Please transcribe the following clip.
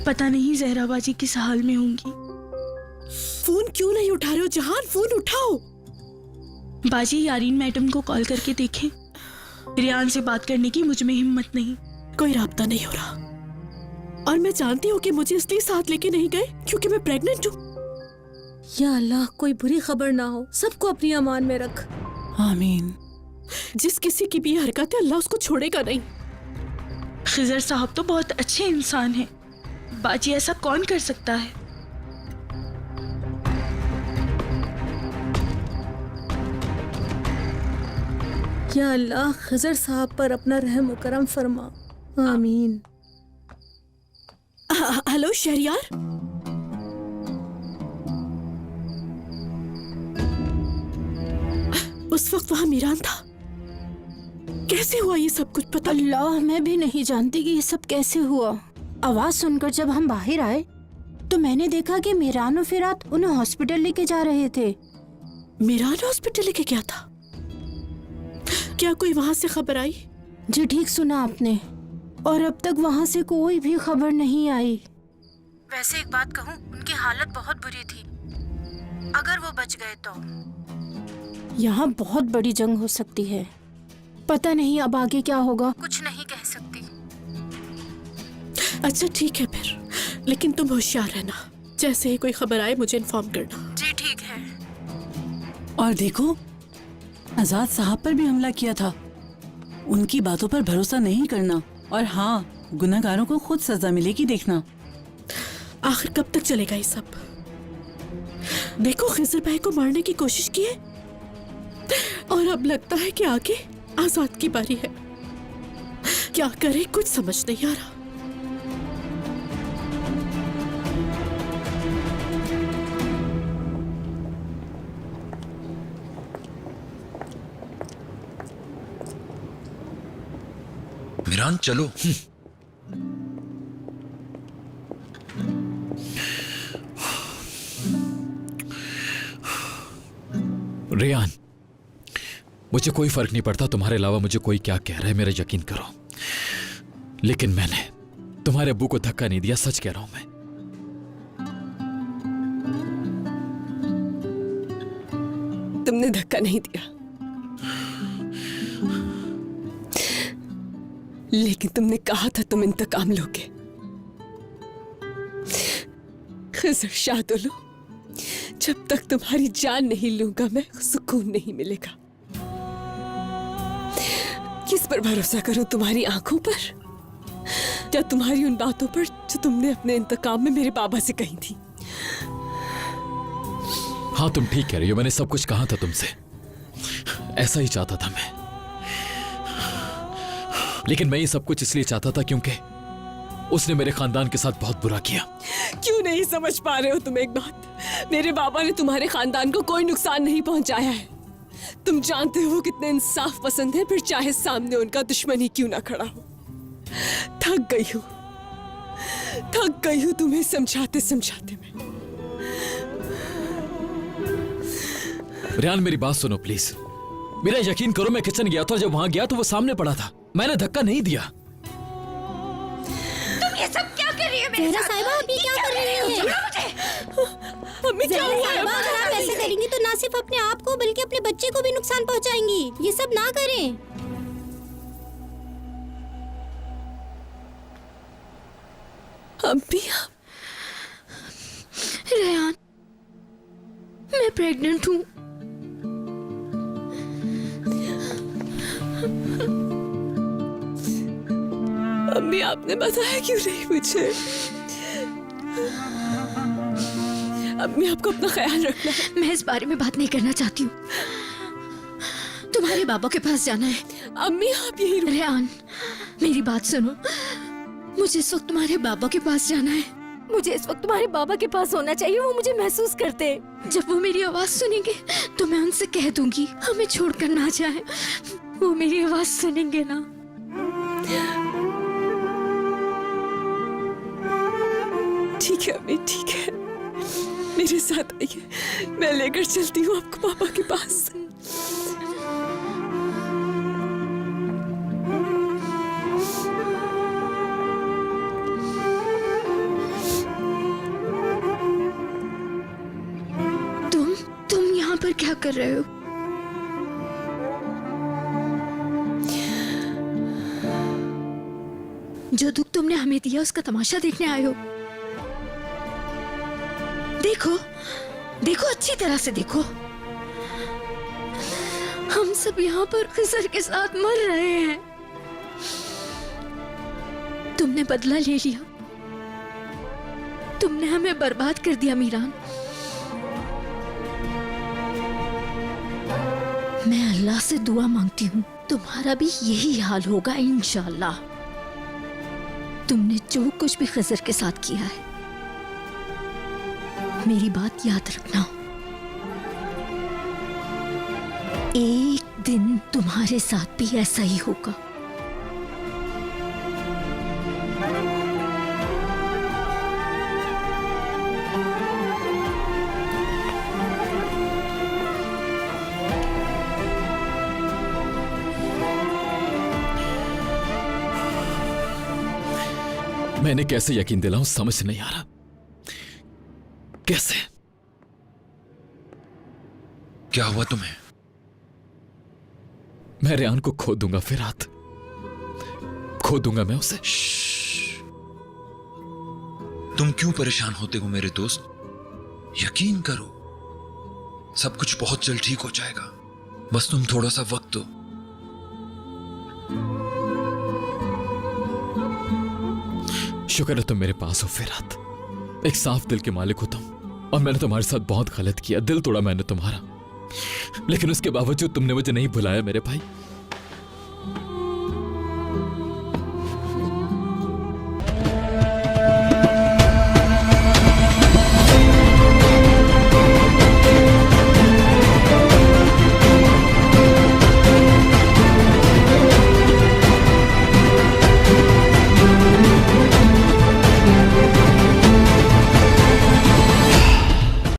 पता नहीं जहरा बाजी किस हाल में होंगी। फोन क्यों नहीं उठा रहे हो जहान? फोन उठाओ। बाजी यारीन मैडम को कॉल करके देखें। रियान से बात करने की मुझ में हिम्मत नहीं। कोई राब्ता नहीं हो रहा और मैं जानती हूँ कि मुझे इसलिए साथ लेके नहीं गए क्योंकि मैं प्रेग्नेंट हूँ। या अल्लाह, कोई बुरी खबर ना हो, सबको अपनी अमान में रख। आमीन। जिस किसी की भी हरकत है अल्लाह उसको छोड़ेगा नहीं। खिजर साहब तो बहुत अच्छे इंसान हैं। बाजी ऐसा कौन कर सकता है? या अल्लाह, खिजर साहब पर अपना रहम व करम फरमा। आमीन। हेलो शहरियार। उस वक्त वहां मीरान था। कैसे हुआ ये सब कुछ पता? अल्लाह, मैं भी नहीं जानती कि ये सब कैसे हुआ। आवाज सुनकर जब हम बाहर आए तो मैंने देखा कि मीरान और फिरात उन्हें हॉस्पिटल लेके जा रहे थे। मीरान हॉस्पिटल लेके गया था? क्या कोई वहां से खबर आई? जी ठीक सुना आपने, और अब तक वहाँ से कोई भी खबर नहीं आई। वैसे एक बात कहूँ, उनकी हालत बहुत बुरी थी। अगर वो बच गए तो यहाँ बहुत बड़ी जंग हो सकती है। पता नहीं अब आगे क्या होगा, कुछ नहीं कह सकती। अच्छा ठीक है फिर, लेकिन तुम होशियार रहना। जैसे ही कोई खबर आए मुझे इन्फॉर्म करना। जी ठीक है। और देखो, आजाद साहब पर भी हमला किया था। उनकी बातों पर भरोसा नहीं करना। और हाँ, गुनहगारों को खुद सजा मिलेगी, देखना। आखिर कब तक चलेगा ये सब? देखो, खिजर भाई को मारने की कोशिश की है और अब लगता है कि आगे आजाद की बारी है। क्या करे कुछ समझ नहीं आ रहा। मीरान चलो। रियान, मुझे कोई फर्क नहीं पड़ता तुम्हारे अलावा मुझे कोई क्या कह रहा है, मेरा यकीन करो। लेकिन मैंने तुम्हारे अब्बू को धक्का नहीं दिया, सच कह रहा हूं मैं। तुमने धक्का नहीं दिया, लेकिन तुमने कहा था तुम इंतकाम लोगे। खिजर शादुलो, जब तक तुम्हारी जान नहीं लूंगा मैं, सुकून नहीं मिलेगा। किस पर भरोसा करूं, तुम्हारी आंखों पर या तुम्हारी उन बातों पर जो तुमने अपने इंतकाम में मेरे बाबा से कही थी? हाँ, तुम ठीक कह रही हो, मैंने सब कुछ कहा था तुमसे। ऐसा ही चाहता था मैं। लेकिन मैं ये सब कुछ इसलिए चाहता था क्योंकि उसने मेरे खानदान के साथ बहुत बुरा किया। क्यों नहीं समझ पा रहे हो तुम एक बात? मेरे बाबा ने तुम्हारे खानदान को कोई नुकसान नहीं पहुंचाया है। तुम जानते हो कितने इंसाफ पसंद है, फिर चाहे सामने उनका दुश्मन ही क्यों ना खड़ा हो। थक गई हूं तुम्हें समझाते समझाते मैं। रियान, मेरी बात सुनो प्लीज। मेरा यकीन करो, मैं किचन गया था, जब वहां गया तो वो सामने पड़ा था। मैंने धक्का नहीं दिया। तुम ये सब क्या कर रही है मेरे साथ? साहिबा, आप ये क्या कर रही हैं? मम्मी क्या हुआ है? अगर आप ऐसे करेंगी तो ना सिर्फ अपने आप को बल्कि अपने बच्चे को भी नुकसान पहुंचाएंगी। ये सब ना करें। अम्मी, रेहान, मैं प्रेग्नेंट हूँ। अम्मी आपने बताया क्यों नहीं मुझे? अम्मी आपको अपना ख्याल रखना है। मैं इस बारे में बात नहीं करना चाहती हूँ। तुम्हारे बाबा के पास जाना है। अम्मी आप यही रेहान, मेरी बात सुनो। मुझे इस वक्त तुम्हारे बाबा के पास जाना है। मुझे इस वक्त तुम्हारे बाबा के पास होना चाहिए, वो मुझे महसूस करते। जब वो मेरी आवाज सुनेंगे तो मैं उनसे कह दूंगी हमें छोड़कर ना जाए। वो मेरी आवाज सुनेंगे ना। ठीक है अम्मी, ठीक है, मेरे साथ आइए, मैं लेकर चलती हूँ आपको पापा के पास। कर रहे हो? जो दुख तुमने हमें दिया उसका तमाशा देखने आए हो? देखो, देखो, अच्छी तरह से देखो। हम सब यहाँ पर खिजर के साथ मर रहे हैं। तुमने बदला ले लिया, तुमने हमें बर्बाद कर दिया मीरान। मैं अल्लाह से दुआ मांगती हूँ तुम्हारा भी यही हाल होगा इंशाअल्लाह। तुमने जो कुछ भी खिजर के साथ किया है, मेरी बात याद रखना, एक दिन तुम्हारे साथ भी ऐसा ही होगा। मैंने कैसे यकीन दिलाऊं समझ नहीं आ रहा। कैसे? क्या हुआ तुम्हें? मैं रेहान को खो दूंगा फिरात, खो दूंगा मैं उसे। तुम क्यों परेशान होते हो मेरे दोस्त? यकीन करो, सब कुछ बहुत जल्द ठीक हो जाएगा। बस तुम थोड़ा सा वक्त दो। शुक्र है तुम मेरे पास हो फिरात। एक साफ दिल के मालिक हो तुम, और मैंने तुम्हारे साथ बहुत गलत किया, दिल तोड़ा मैंने तुम्हारा, लेकिन उसके बावजूद तुमने मुझे नहीं भुलाया मेरे भाई।